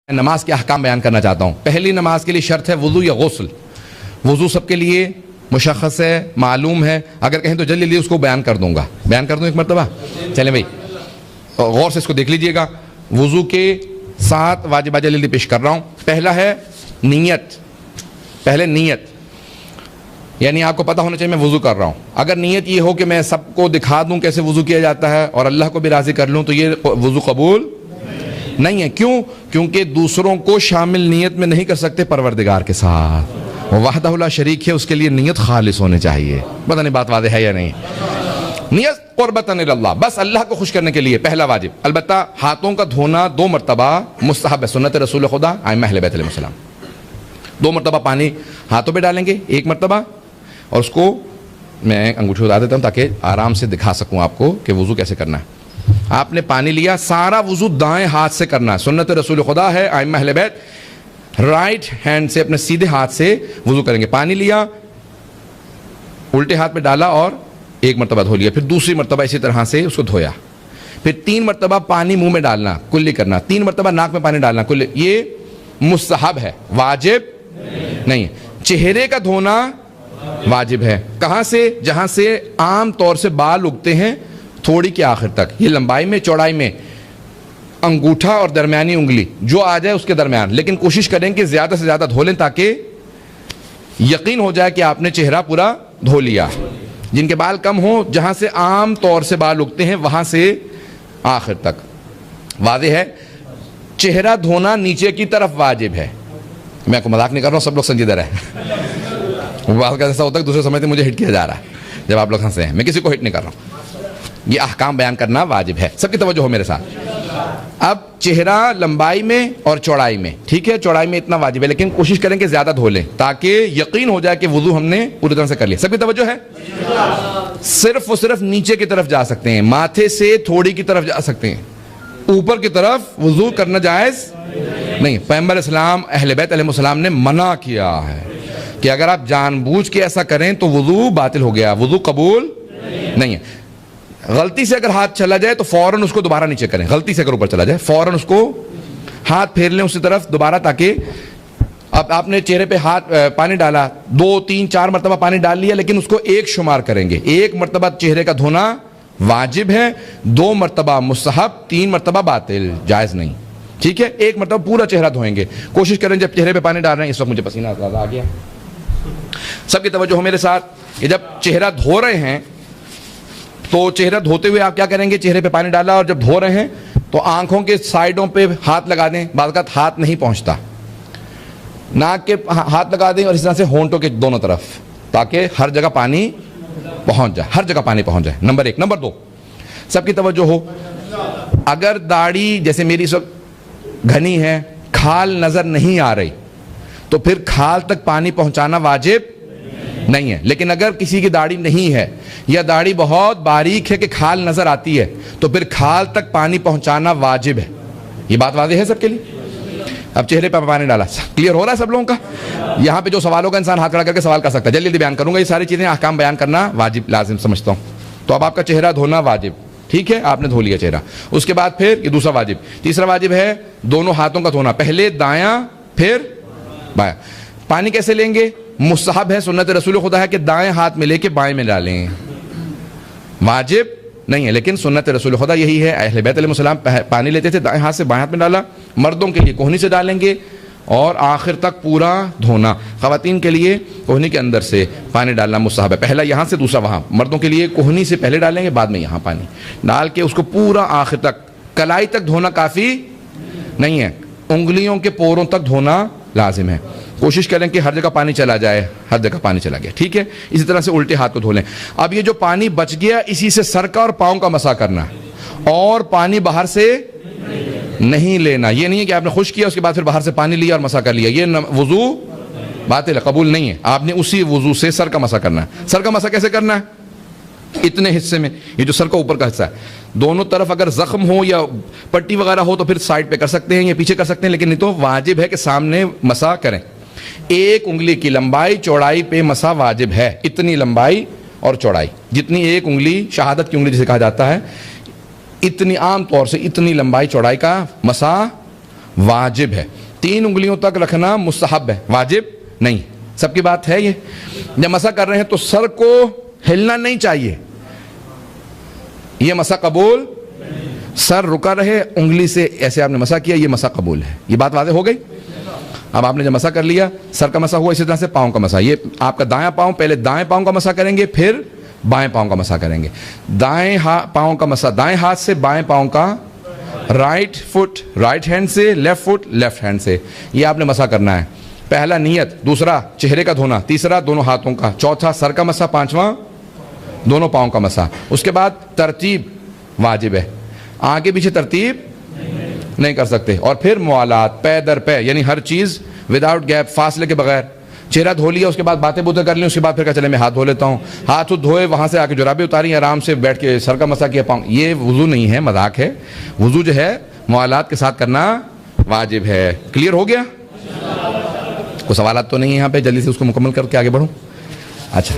نماز کے احکام بیان کرنا چاہتا ہوں۔ پہلی نماز کے لیے شرط ہے وضو یا غسل۔ وضو سب کے لیے مشخص ہے، معلوم ہے، اگر کہیں تو جلدی جلدی اس کو بیان کر دوں گا۔ بیان کر دوں ایک مرتبہ؟ چلیں بھائی غور سے اس کو دیکھ لیجئے گا۔ وضو کے 7 واجبات جلدی پیش کر رہا ہوں۔ پہلا ہے نیت۔ پہلے نیت، یعنی آپ کو پتہ ہونا چاہیے میں وضو کر رہا ہوں۔ اگر نیت یہ ہو کہ میں سب کو دکھا دوں کیسے وضو کیا جاتا ہے اور اللہ کو بھی راضی کر لوں تو یہ وضو قبول نہیں ہے۔ کیوں؟ کیونکہ دوسروں کو شامل نیت میں نہیں کر سکتے پروردگار کے ساتھ، وہ وحدہ لا شریک ہے، اس کے لیے نیت خالص ہونے چاہیے۔ پتہ نہیں بات واضح ہے یا نہیں؟ نیت قربتاً اللہ، بس اللہ کو خوش کرنے کے لیے پہلا واجب۔ البتہ ہاتھوں کا دھونا 2 مرتبہ مستحب ہے، سنت رسول خدا ائمہ اہل بیت علیہ السلام۔ 2 مرتبہ پانی ہاتھوں پہ ڈالیں گے، 1 مرتبہ، اور اس کو میں انگوٹھی اٹھا دیتا ہوں تاکہ آرام سے دکھا سکوں آپ کو کہ وضو کیسے کرنا ہے۔ آپ نے پانی لیا، سارا وضو دائیں ہاتھ سے کرنا ہے، سنت رسول خدا ہے ائمہ اہل بیت، رائٹ ہینڈ سے اپنے سیدھے ہاتھ سے وضو کریں گے۔ پانی لیا، الٹے ہاتھ پہ ڈالا اور 1 مرتبہ دھو لیا، پھر دوسری مرتبہ اسی طرح سے اس کو دھویا، پھر 3 مرتبہ پانی منہ میں ڈالنا، کلی کرنا، 3 مرتبہ ناک میں پانی ڈالنا، کلی۔ یہ مستحب ہے، واجب نہیں ہے۔ چہرے کا دھونا واجب ہے۔ کہاں سے؟ جہاں سے عام طور سے بال اگتے ہیں تھوڑی کے آخر تک، یہ لمبائی میں چوڑائی میں انگوٹھا اور درمیانی انگلی جو آ جائے اس کے درمیان، لیکن کوشش کریں کہ زیادہ سے زیادہ دھو لیں تاکہ یقین ہو جائے کہ آپ نے چہرہ پورا دھو لیا۔ جن کے بال کم ہوں، جہاں سے عام طور سے بال اگتے ہیں وہاں سے آخر تک، واضح ہے۔ چہرہ دھونا نیچے کی طرف واجب ہے۔ میں کو مذاق نہیں کر رہا ہوں، سب لوگ سنجیدہ رہے۔ بات کا ایسا ہوتا ہے کہ دوسرے سمجھتے مجھے ہٹ کیا جا رہا ہے جب آپ لوگ ہنسے ہیں، میں کسی کو ہٹ نہیں کر رہا ہوں۔ یہ احکام بیان کرنا واجب ہے، سب کی توجہ ہو میرے ساتھ۔ اب چہرہ لمبائی میں اور چوڑائی میں، ٹھیک ہے، چوڑائی میں اتنا واجب ہے، لیکن کوشش کریں کہ زیادہ دھو لیں تاکہ یقین ہو جائے کہ وضو ہم نے پوری طرح سے کر لیا۔ سب کی توجہ ہے؟ صرف اور صرف نیچے کی طرف جا سکتے ہیں، ماتھے سے تھوڑی کی طرف جا سکتے ہیں، اوپر کی طرف وضو کرنا جائز نہیں۔ پیغمبر اسلام اہل بیت علیہ السلام نے منع کیا ہے کہ اگر آپ جان بوجھ کے ایسا کریں تو وضو باطل ہو گیا، وضو قبول نہیں ہے۔ غلطی سے اگر ہاتھ چلا جائے تو فوراً اس کو دوبارہ نیچے کریں۔ غلطی سے اگر اوپر چلا جائے فوراً اس کو ہاتھ پھیر لیں اسی طرف دوبارہ، تاکہ اب آپ نے چہرے پہ ہاتھ پانی ڈالا، 2 3 4 مرتبہ پانی ڈال لیا، لیکن اس کو 1 شمار کریں گے۔ 1 مرتبہ چہرے کا دھونا واجب ہے، 2 مرتبہ مستحب، 3 مرتبہ باطل، جائز نہیں، ٹھیک ہے۔ 1 مرتبہ پورا چہرہ دھوئیں گے۔ کوشش کریں جب چہرے پہ پانی ڈال رہے ہیں، اس وقت مجھے پسینہ زیادہ آ گیا، سب کی توجہ ہو میرے ساتھ، کہ جب چہرہ دھو رہے ہیں تو چہرہ دھوتے ہوئے آپ کیا کریں گے؟ چہرے پہ پانی ڈالا اور جب دھو رہے ہیں تو آنکھوں کے سائیڈوں پہ ہاتھ لگا دیں، بعض اوقات ہاتھ نہیں پہنچتا، ناک کے ہاتھ لگا دیں اور اس طرح سے ہونٹوں کے دونوں طرف، تاکہ ہر جگہ پانی پہنچ جائے، ہر جگہ پانی پہنچ جائے۔ نمبر 1۔ نمبر 2، سب کی توجہ ہو، اگر داڑھی جیسے میری اس وقت گھنی ہے، کھال نظر نہیں آ رہی، تو پھر کھال تک پانی پہنچانا واجب نہیں ہے۔ لیکن اگر کسی کی داڑھی نہیں ہے یا داڑھی بہت باریک ہے کہ کھال نظر آتی ہے تو پھر کھال تک پانی پہنچانا واجب ہے۔ یہ بات واضح ہے سب کے لیے؟ اب چہرے پہ پانی ڈالا، کلیئر ہو رہا ہے سب لوگوں کا؟ یہاں پہ جو سوال ہوگا انسان ہاتھ کھڑا کر کے سوال کر سکتا ہے، جلدی جلدی بیان کروں گا۔ یہ ساری چیزیں احکام بیان کرنا واجب لازم سمجھتا ہوں۔ تو اب آپ کا چہرہ دھونا واجب، ٹھیک ہے، آپ نے دھو لیا چہرہ۔ اس کے بعد پھر یہ دوسرا واجب، تیسرا واجب ہے دونوں ہاتھوں کا دھونا، پہلے دایاں پھر بایاں۔ پانی کیسے لیں گے؟ مستحب ہے، سنت رسول خدا ہے کہ دائیں ہاتھ میں لے کے بائیں میں ڈالیں، واجب نہیں ہے، لیکن سنت رسول خدا یہی ہے۔ اہل بیت علیہ السلام پانی لیتے تھے، دائیں ہاتھ سے بائیں ہاتھ میں ڈالا۔ مردوں کے لیے کوہنی سے ڈالیں گے اور آخر تک پورا دھونا۔ خواتین کے لیے کوہنی کے اندر سے پانی ڈالنا مستحب ہے، پہلا یہاں سے دوسرا وہاں۔ مردوں کے لیے کوہنی سے پہلے ڈالیں گے، بعد میں یہاں پانی ڈال کے اس کو پورا آخر تک، کلائی تک دھونا کافی نہیں ہے، انگلیوں کے پوروں تک دھونا لازم ہے۔ کوشش کریں کہ ہر جگہ پانی چلا جائے، ہر جگہ پانی چلا گیا، ٹھیک ہے۔ اسی طرح سے الٹے ہاتھ کو دھو لیں۔ اب یہ جو پانی بچ گیا اسی سے سر کا اور پاؤں کا مسح کرنا ہے، اور پانی باہر سے نہیں لینا۔ یہ نہیں ہے کہ آپ نے خشک کیا اس کے بعد پھر باہر سے پانی لیا اور مسح کر لیا، یہ وضو باطل ہے، قبول نہیں ہے۔ آپ نے اسی وضو سے سر کا مسح کرنا ہے۔ سر کا مسح کیسے کرنا ہے؟ اتنے حصے میں، یہ جو سر کا اوپر کا حصہ ہے، دونوں طرف اگر زخم ہو یا پٹی وغیرہ ہو تو پھر سائڈ پہ کر سکتے ہیں یا پیچھے کر سکتے ہیں، لیکن نہیں تو واجب ہے کہ سامنے مسح کریں۔ 1 انگلی کی لمبائی چوڑائی پہ مسح واجب ہے، اتنی لمبائی اور چوڑائی، جتنی 1 انگلی شہادت کی انگلی جسے کہا جاتا ہے، اتنی عام طور سے اتنی لمبائی چوڑائی کا مسح واجب ہے. 3 انگلیوں تک رکھنا مستحب ہے, واجب نہیں. سب کی بات ہے یہ. جب مسح کر رہے ہیں تو سر کو ہلنا نہیں چاہیے, یہ مسح قبول. سر رکا رہے, انگلی سے ایسے آپ نے مسح کیا, یہ مسح قبول ہے. یہ بات واضح ہو گئی. اب آپ نے جب مسح کر لیا, سر کا مسح ہوا, اسی طرح سے پاؤں کا مسح. یہ آپ کا دایاں پاؤں, پہلے دائیں پاؤں کا مسح کریں گے, پھر بائیں پاؤں کا مسح کریں گے. دائیں پاؤں کا مسح دائیں ہاتھ سے, بائیں پاؤں کا رائٹ فٹ رائٹ ہینڈ سے, لیفٹ فٹ لیفٹ ہینڈ سے. یہ آپ نے مسح کرنا ہے. پہلا نیت, دوسرا چہرے کا دھونا, تیسرا دونوں ہاتھوں کا, چوتھا سر کا مسح, پانچواں دونوں پاؤں کا مسح. اس کے بعد ترتیب واجب ہے, آگے پیچھے ترتیب نہیں کر سکتے. اور پھر موالات, پے در پے, یعنی ہر چیز وداؤٹ گیپ, فاصلے کے بغیر. چہرہ دھو لیا, اس کے بعد باتیں کر لیں, اس کے بعد پھر کہا چلے میں ہاتھ دھو لیتا ہوں. ہاتھ دھوئے, وہاں سے آ کے جرابیں اتاری, آرام سے بیٹھ کے سر کا مسح کیا, پاؤں. یہ وضو نہیں ہے, مذاق ہے. وضو جو ہے موالات کے ساتھ کرنا واجب ہے. کلیئر ہو گیا؟ کوئی سوالات تو نہیں ہے یہاں پہ؟ جلدی سے اس کو مکمل کر کے آگے بڑھوں. اچھا,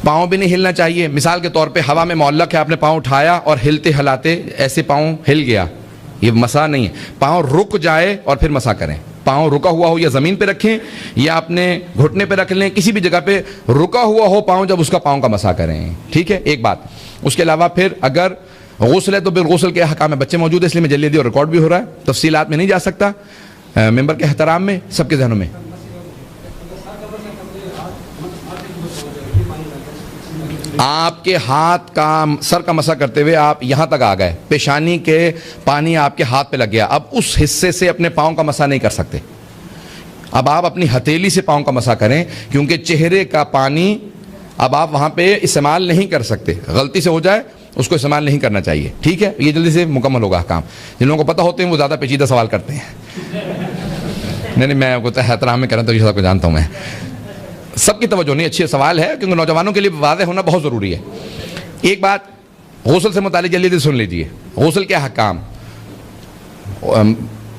پاؤں بھی نہیں ہلنا چاہیے. مثال کے طور پہ ہوا میں معلق ہے, آپ نے پاؤں اٹھایا اور ہلتے ہلاتے ایسے پاؤں ہل گیا, یہ مسح نہیں ہے. پاؤں رک جائے اور پھر مسح کریں. پاؤں رکا ہوا ہو یا زمین پہ رکھیں یا اپنے گھٹنے پہ رکھ لیں, کسی بھی جگہ پہ رکا ہوا ہو پاؤں, جب اس کا پاؤں کا مسح کریں. ٹھیک ہے, ایک بات. اس کے علاوہ پھر اگر غسل ہے تو پھر غسل کے احکام میں بچے موجود ہیں, اس لیے میں جلدی اور ریکارڈ بھی ہو رہا ہے, تفصیلات میں نہیں جا سکتا. ممبر کے احترام میں سب کے ذہنوں میں آپ کے ہاتھ کا سر کا مسح کرتے ہوئے آپ یہاں تک آ گئے, پیشانی کے پانی آپ کے ہاتھ پہ لگ گیا, اب اس حصے سے اپنے پاؤں کا مسح نہیں کر سکتے. اب آپ اپنی ہتھیلی سے پاؤں کا مسح کریں, کیونکہ چہرے کا پانی اب آپ وہاں پہ استعمال نہیں کر سکتے. غلطی سے ہو جائے اس کو استعمال نہیں کرنا چاہیے. ٹھیک ہے, یہ جلدی سے مکمل ہوگا کام. جن لوگوں کو پتہ ہوتے ہیں وہ زیادہ پیچیدہ سوال کرتے ہیں. نہیں میں احترام میں کروں تو یہ سب کو جانتا ہوں میں. سب کی توجہ نہیں, اچھی سوال ہے, کیونکہ نوجوانوں کے لیے واضح ہونا بہت ضروری ہے. ایک بات غسل سے متعلق جلدی سے سن لیجئے. غسل کے احکام,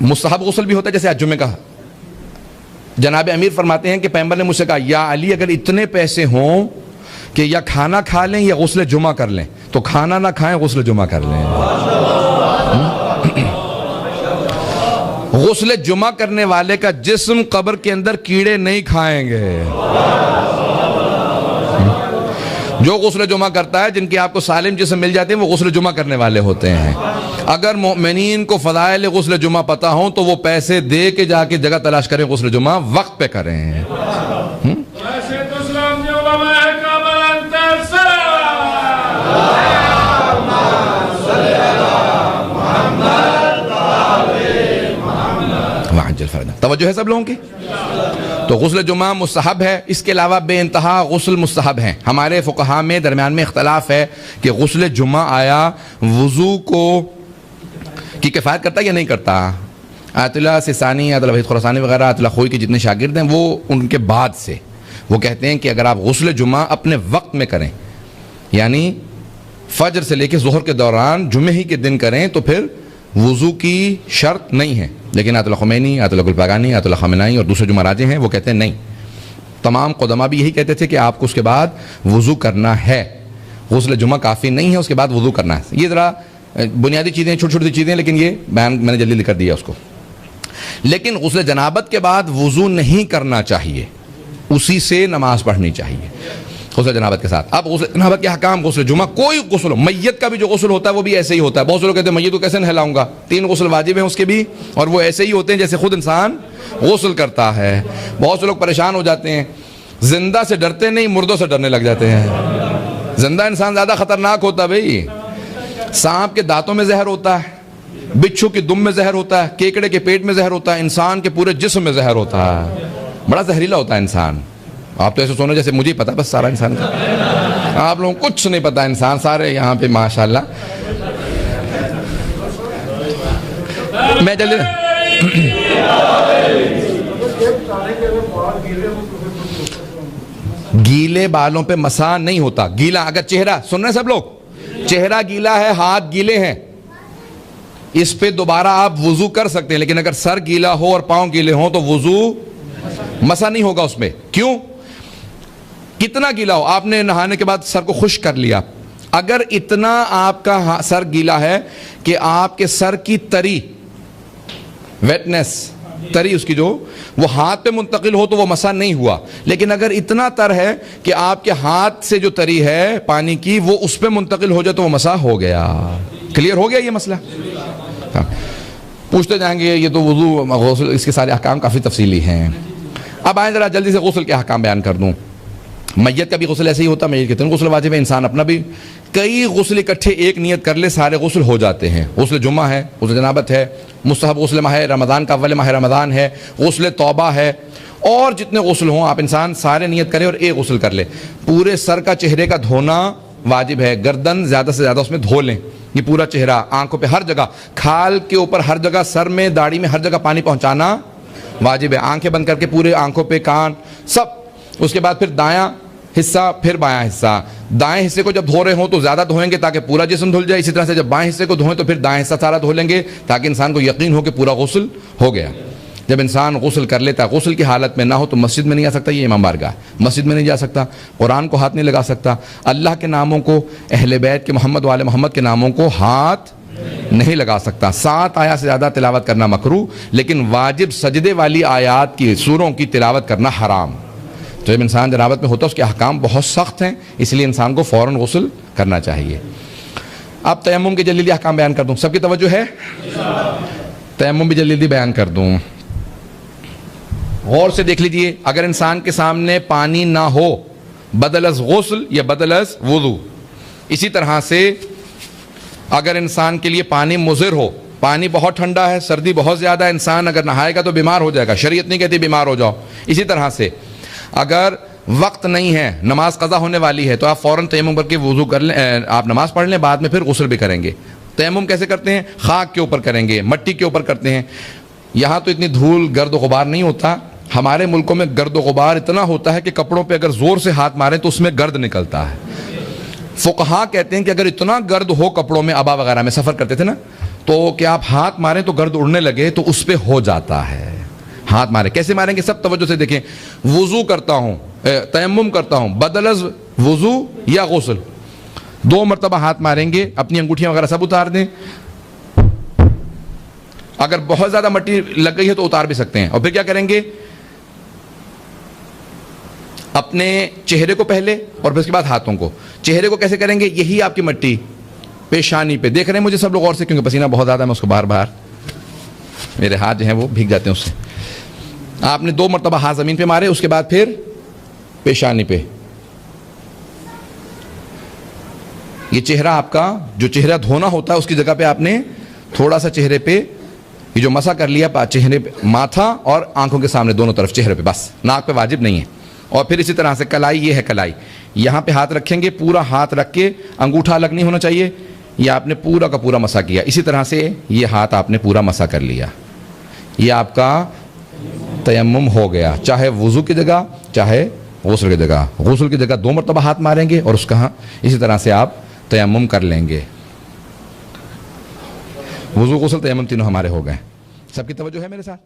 مستحب غسل بھی ہوتا ہے جیسے آج جمعے کا. جناب امیر فرماتے ہیں کہ پیغمبر نے مجھ سے کہا, یا علی اگر اتنے پیسے ہوں کہ یا کھانا کھا لیں یا غسل جمعہ کر لیں, تو کھانا نہ کھائیں, غسل جمعہ کر لیں. غسل جمعہ کرنے والے کا جسم قبر کے اندر کیڑے نہیں کھائیں گے. جو غسل جمعہ کرتا ہے, جن کی آپ کو سالم جسم مل جاتے ہیں, وہ غسل جمعہ کرنے والے ہوتے ہیں. اگر مؤمنین کو فضائل غسل جمعہ پتہ ہوں تو وہ پیسے دے کے جا کے جگہ تلاش کریں, غسل جمعہ وقت پہ کریں. توجہ ہے سب لوگوں کی؟ تو غسل جمعہ مستحب ہے. اس کے علاوہ بے انتہا غسل مستحب ہیں. ہمارے فقہاء میں درمیان میں اختلاف ہے کہ غسل جمعہ آیا وضو کو کی کفایت کرتا ہے یا نہیں کرتا. آیت اللہ سیستانی, آیت اللہ وحید خراسانی وغیرہ, آیت اللہ خوئی کے جتنے شاگرد ہیں, وہ ان کے بعد سے وہ کہتے ہیں کہ اگر آپ غسل جمعہ اپنے وقت میں کریں, یعنی فجر سے لے کے ظہر کے دوران جمعہ ہی کے دن کریں, تو پھر وضو کی شرط نہیں ہے. لیکن آیت اللہ خمینی, آیت اللہ گلپاگانی, آیت اللہ خامنائی اور دوسرے جو مراجع ہیں وہ کہتے ہیں نہیں. تمام قدماء بھی یہی کہتے تھے کہ آپ کو اس کے بعد وضو کرنا ہے. غسل جمعہ کافی نہیں ہے, اس کے بعد وضو کرنا ہے. یہ ذرا بنیادی چیزیں, چھوٹی چھوٹی چیزیں, لیکن یہ بیان میں نے جلدی کر دیا اس کو. لیکن غسل جنابت کے بعد وضو نہیں کرنا چاہیے, اسی سے نماز پڑھنی چاہیے غسل جنابت کے ساتھ. اب غسل جنابت کے حکام, غسل جمعہ کوئی غسل ہو, میت کا بھی جو غسل ہوتا ہے وہ بھی ایسے ہی ہوتا ہے. بہت سے لوگ کہتے ہیں میت کو کیسے نہلاؤں گا, 3 غسل واجب ہیں اس کے بھی, اور وہ ایسے ہی ہوتے ہیں جیسے خود انسان غسل کرتا ہے. بہت سے لوگ پریشان ہو جاتے ہیں, زندہ سے ڈرتے نہیں, مردوں سے ڈرنے لگ جاتے ہیں. زندہ انسان زیادہ خطرناک ہوتا ہے بھائی. سانپ کے دانتوں میں زہر ہوتا ہے, بچھو کے دم میں زہر ہوتا ہے, کیکڑے کے پیٹ میں زہر ہوتا ہے, انسان کے پورے جسم میں زہر ہوتا ہے. بڑا زہریلا ہوتا ہے انسان. آپ تو ایسے سونا جیسے مجھے ہی پتا بس سارا انسان کا, آپ لوگوں کو کچھ نہیں پتا انسان سارے یہاں پہ ماشاءاللہ. میں جلدی گیلے بالوں پہ مسح نہیں ہوتا. گیلا اگر چہرہ, سن رہے ہیں سب لوگ, چہرہ گیلا ہے, ہاتھ گیلے ہیں, اس پہ دوبارہ آپ وضو کر سکتے ہیں. لیکن اگر سر گیلا ہو اور پاؤں گیلے ہوں تو وضو مسح نہیں ہوگا اس میں. کیوں؟ کتنا گیلا ہو, آپ نے نہانے کے بعد سر کو خشک کر لیا, اگر اتنا آپ کا سر گیلا ہے کہ آپ کے سر کی تری، ویٹنس، تری اس کی جو وہ ہاتھ پہ منتقل ہو تو وہ مسح نہیں ہوا، لیکن اگر اتنا تر ہے کہ آپ کے ہاتھ سے جو تری ہے پانی کی وہ اس پہ منتقل ہو جائے تو وہ مسح ہو گیا۔ کلیئر ہو گیا یہ مسئلہ؟ پوچھتے جائیں گے یہ تو وضو، غسل، اس کے سارے احکام کافی تفصیلی ہیں۔ اب آئیں ذرا جلدی سے غسل کے احکام بیان کر دوں۔ میت کا بھی غسل ایسے ہی ہوتا ہے، میت کے 3 غسل واجب ہے، انسان اپنا بھی کئی غسل اکٹھے ایک نیت کر لے سارے غسل ہو جاتے ہیں۔ غسل جمعہ ہے، غسل جنابت ہے، مستحب غسل ماہ رمضان کا اول ماہ رمضان ہے، غسل توبہ ہے، اور جتنے غسل ہوں آپ انسان سارے نیت کرے اور ایک غسل کر لے۔ پورے سر کا، چہرے کا دھونا واجب ہے، گردن زیادہ سے زیادہ اس میں دھو لیں، یہ پورا چہرہ، آنکھوں پہ ہر جگہ، کھال کے اوپر ہر جگہ، سر میں، داڑھی میں، ہر جگہ پانی پہنچانا واجب ہے۔ آنکھیں بند کر کے پورے آنکھوں پہ، کان سب۔ اس کے بعد پھر دایاں حصہ، پھر بایاں حصہ۔ دائیں حصے کو جب دھو رہے ہوں تو زیادہ دھوئیں گے تاکہ پورا جسم دھل جائے، اسی طرح سے جب بائیں حصے کو دھوئیں تو پھر دائیں حصہ سارا دھو لیں گے تاکہ انسان کو یقین ہو کہ پورا غسل ہو گیا۔ جب انسان غسل کر لیتا ہے، غسل کی حالت میں نہ ہو تو مسجد میں نہیں آ سکتا، یہ امام بارگاہ، مسجد میں نہیں جا سکتا، قرآن کو ہاتھ نہیں لگا سکتا، اللہ کے ناموں کو، اہل بیت کے، محمد والے محمد کے ناموں کو ہاتھ نہیں لگا سکتا۔ 7 آیات سے زیادہ تلاوت کرنا مکروہ، لیکن واجب سجدے والی آیات کی، سوروں کی تلاوت کرنا حرام۔ تو جب انسان جنابت میں ہوتا ہے اس کے احکام بہت سخت ہیں، اس لیے انسان کو فوراً غسل کرنا چاہیے۔ اب تیمم کے جلدی احکام بیان کر دوں، سب کی توجہ ہے؟ تیمم بھی جلدی بیان کر دوں، غور سے دیکھ لیجئے۔ اگر انسان کے سامنے پانی نہ ہو، بدل از غسل یا بدل از وضو، اسی طرح سے اگر انسان کے لیے پانی مضر ہو، پانی بہت ٹھنڈا ہے، سردی بہت زیادہ ہے، انسان اگر نہائے گا تو بیمار ہو جائے گا، شریعت نہیں کہتی بیمار ہو جاؤ۔ اسی طرح سے اگر وقت نہیں ہے، نماز قضا ہونے والی ہے، تو آپ فوراً تیمم کر کے وضو کر لیں، آپ نماز پڑھ لیں، بعد میں پھر غسل بھی کریں گے۔ تیمم کیسے کرتے ہیں؟ خاک کے اوپر کریں گے، مٹی کے اوپر کرتے ہیں۔ یہاں تو اتنی دھول، گرد و غبار نہیں ہوتا، ہمارے ملکوں میں گرد و غبار اتنا ہوتا ہے کہ کپڑوں پہ اگر زور سے ہاتھ ماریں تو اس میں گرد نکلتا ہے۔ فقہا کہتے ہیں کہ اگر اتنا گرد ہو کپڑوں میں، عبا وغیرہ میں سفر کرتے تھے نا، تو کہ آپ ہاتھ ماریں تو گرد اڑنے لگے تو اس پہ ہو جاتا ہے۔ ہاتھ ماریں، کیسے ماریں گے؟ سب توجہ سے دیکھیں۔ وضو کرتا ہوں، تیمم کرتا ہوں، بدل از وضو یا غسل، 2 مرتبہ ہاتھ ماریں گے، اپنی انگوٹھیاں وغیرہ سب اتار دیں۔ اگر بہت زیادہ مٹی لگ گئی ہے تو اتار بھی سکتے ہیں۔ اور پھر کیا کریں گے؟ اپنے چہرے کو پہلے اور پھر اس کے بعد ہاتھوں کو۔ چہرے کو کیسے کریں گے؟ یہی آپ کی مٹی پیشانی پہ، دیکھ رہے ہیں مجھے سب لوگ غور سے، کیونکہ پسینہ بہت زیادہ ہے، میں اس کو بار بار، میرے ہاتھ جو ہیں وہ بھیگ جاتے ہیں اس سے۔ آپ نے 2 مرتبہ ہاتھ زمین پہ مارے، اس کے بعد پھر پیشانی پہ۔ یہ چہرہ آپ کا، جو چہرہ دھونا ہوتا ہے اس کی جگہ پہ آپ نے تھوڑا سا چہرے پہ یہ جو مسح کر لیا، چہرے پہ، ماتھا اور آنکھوں کے سامنے دونوں طرف چہرے پہ، بس، ناک پہ واجب نہیں ہے۔ اور پھر اسی طرح سے کلائی، یہ ہے کلائی، یہاں پہ ہاتھ رکھیں گے، پورا ہاتھ رکھ کے، انگوٹھا الگ نہیں ہونا چاہیے، یہ آپ نے پورا کا پورا مسح کیا۔ اسی طرح سے یہ ہاتھ آپ نے پورا مسح کر لیا، یہ آپ کا تیمم ہو گیا، چاہے وضو کی جگہ چاہے غسل کی جگہ۔ غسل کی جگہ 2 مرتبہ ہاتھ ماریں گے اور اس کا اسی طرح سے آپ تیمم کر لیں گے۔ وضو، غسل، تیمم تینوں ہمارے ہو گئے۔ سب کی توجہ ہے میرے ساتھ؟